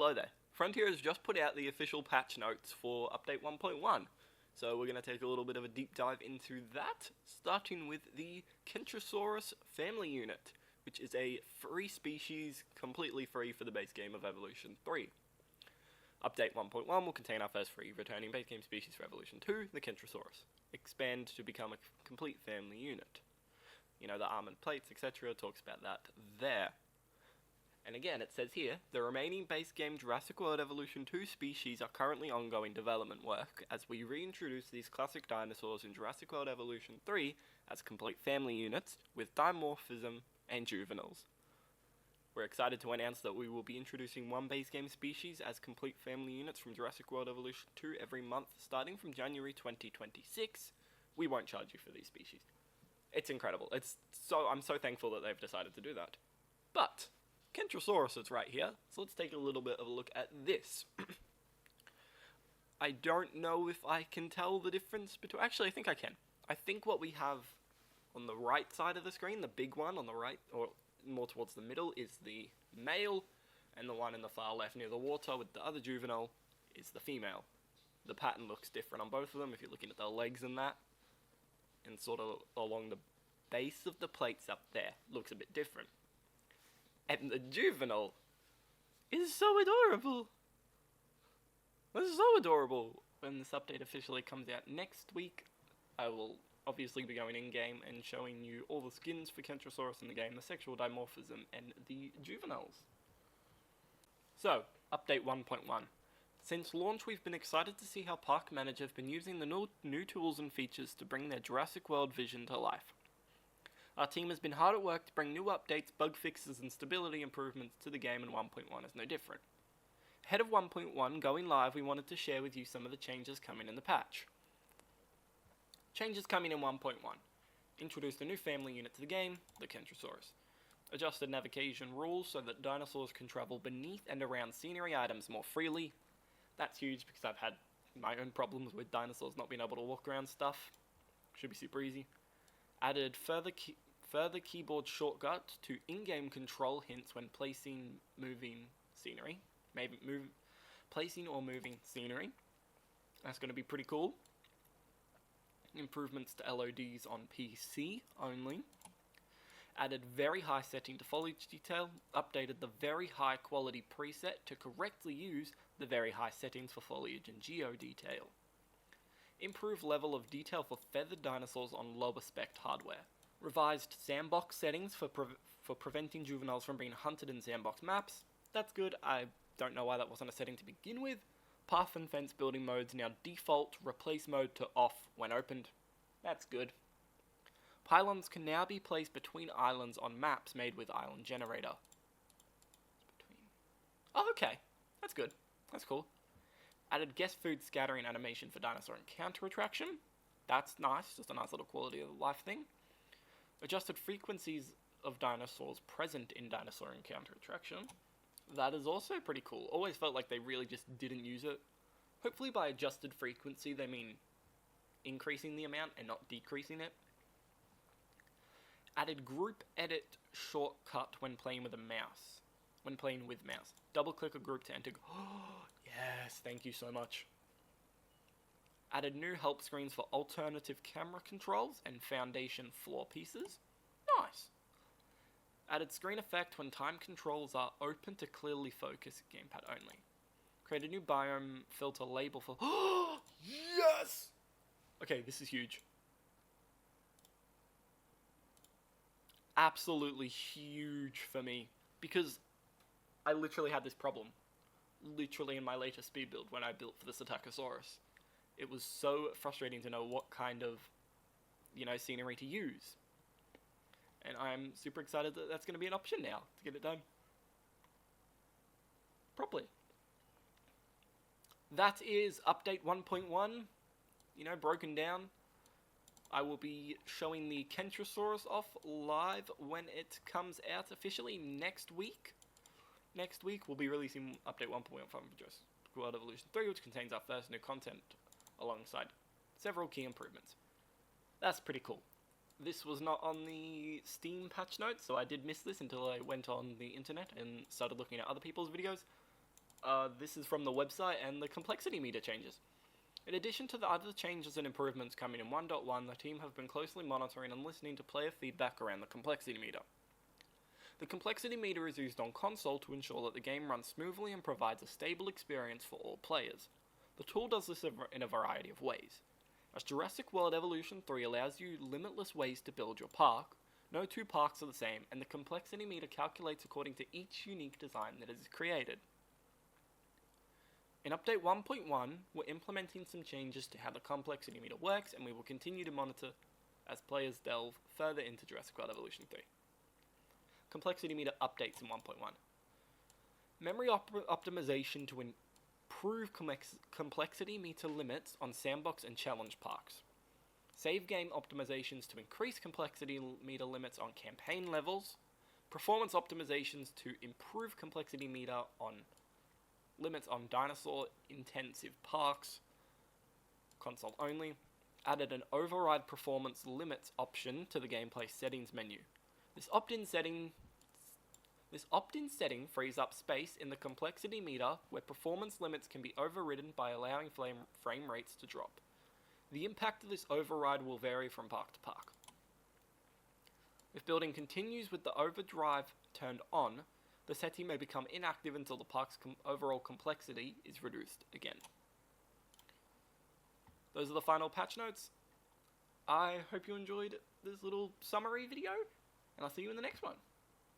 hello there. Frontier has just put out the official patch notes for update 1.1. So we're going to take a little bit of a deep dive into that, starting with the Kentrosaurus family unit, which is a free species, completely free for the base game of Evolution 3. Update 1.1 will contain our first free returning base game species for Evolution 2, the Kentrosaurus. Expand to become a complete family unit. You know, the armored plates, etc. talks about that there. And again, it says here, the remaining base game Jurassic World Evolution 2 species are currently ongoing development work as we reintroduce these classic dinosaurs in Jurassic World Evolution 3 as complete family units with dimorphism and juveniles. We're excited to announce that we will be introducing one base game species as complete family units from Jurassic World Evolution 2 every month starting from January 2026. We won't charge you for these species. It's incredible. I'm so thankful that they've decided to do that. But Kentrosaurus is right here, so let's take a little bit of a look at this. I don't know if I can tell the difference between... Actually, I think I can. I think what we have on the right side of the screen, the big one on the right, or more towards the middle, is the male, and the one in the far left near the water with the other juvenile is the female. The pattern looks different on both of them if you're looking at the legs and that, and sort of along the base of the plates up there, looks a bit different. And the juvenile is so adorable. This is so adorable. When this update officially comes out next week, I will obviously be going in-game and showing you all the skins for Kentrosaurus in the game, the sexual dimorphism, and the juveniles. So, update 1.1. Since launch, we've been excited to see how Park Manager have been using the new tools and features to bring their Jurassic World vision to life. Our team has been hard at work to bring new updates, bug fixes, and stability improvements to the game, and 1.1 is no different. Ahead of 1.1 going live, we wanted to share with you some of the changes coming in the patch. Changes coming in 1.1. Introduced a new family unit to the game, the Kentrosaurus. Adjusted navigation rules so that dinosaurs can travel beneath and around scenery items more freely. That's huge because I've had my own problems with dinosaurs not being able to walk around stuff. Should be super easy. Added further keyboard shortcut to in-game control hints when placing moving scenery. Placing or moving scenery. That's going to be pretty cool. Improvements to LODs on PC only. Added very high setting to foliage detail. Updated the very high quality preset to correctly use the very high settings for foliage and geo detail. Improved level of detail for feathered dinosaurs on lower spec hardware. Revised sandbox settings for preventing juveniles from being hunted in sandbox maps. That's good. I don't know why that wasn't a setting to begin with. Path and fence building modes now default replace mode to off when opened. That's good. Pylons can now be placed between islands on maps made with Island Generator. Oh, okay. That's good. That's cool. Added guest food scattering animation for dinosaur encounter attraction. That's nice. Just a nice little quality of life thing. Adjusted frequencies of dinosaurs present in dinosaur encounter attraction. That is also pretty cool. Always felt like they really just didn't use it. Hopefully by adjusted frequency they mean increasing the amount and not decreasing it. Added group edit shortcut when playing with a mouse. Double click a group to enter. Oh, yes, thank you so much. Added new help screens for alternative camera controls and foundation floor pieces. Nice. Added screen effect when time controls are open to clearly focus gamepad only. Create a new biome filter label for... Oh, yes! Okay, this is huge. Absolutely huge for me. Because I literally had this problem. Literally in my latest speed build when I built for the Psittacosaurus. It was so frustrating to know what kind of, scenery to use. And I'm super excited that that's going to be an option now to get it done properly. That is update 1.1, broken down. I will be showing the Kentrosaurus off live when it comes out officially next week. Next week we'll be releasing update 1.1 for Jurassic World Evolution 3, which contains our first new content alongside several key improvements. That's pretty cool. This was not on the Steam patch notes, so I did miss this until I went on the internet and started looking at other people's videos. This is from the website and the complexity meter changes. In addition to the other changes and improvements coming in 1.1, the team have been closely monitoring and listening to player feedback around the complexity meter. The complexity meter is used on console to ensure that the game runs smoothly and provides a stable experience for all players. The tool does this in a variety of ways. As Jurassic World Evolution 3 allows you limitless ways to build your park, no two parks are the same, and the complexity meter calculates according to each unique design that is created. In Update 1.1, we're implementing some changes to how the complexity meter works, and we will continue to monitor as players delve further into Jurassic World Evolution 3. Complexity meter updates in 1.1. Memory optimization to improve complexity meter limits on sandbox and challenge parks. Save game optimizations to increase complexity meter limits on campaign levels. Performance optimizations to improve complexity meter on limits on dinosaur intensive parks. Console only. Added an override performance limits option to the gameplay settings menu. This opt-in setting frees up space in the complexity meter where performance limits can be overridden by allowing frame rates to drop. The impact of this override will vary from park to park. If building continues with the overdrive turned on, the setting may become inactive until the park's overall complexity is reduced again. Those are the final patch notes. I hope you enjoyed this little summary video, and I'll see you in the next one.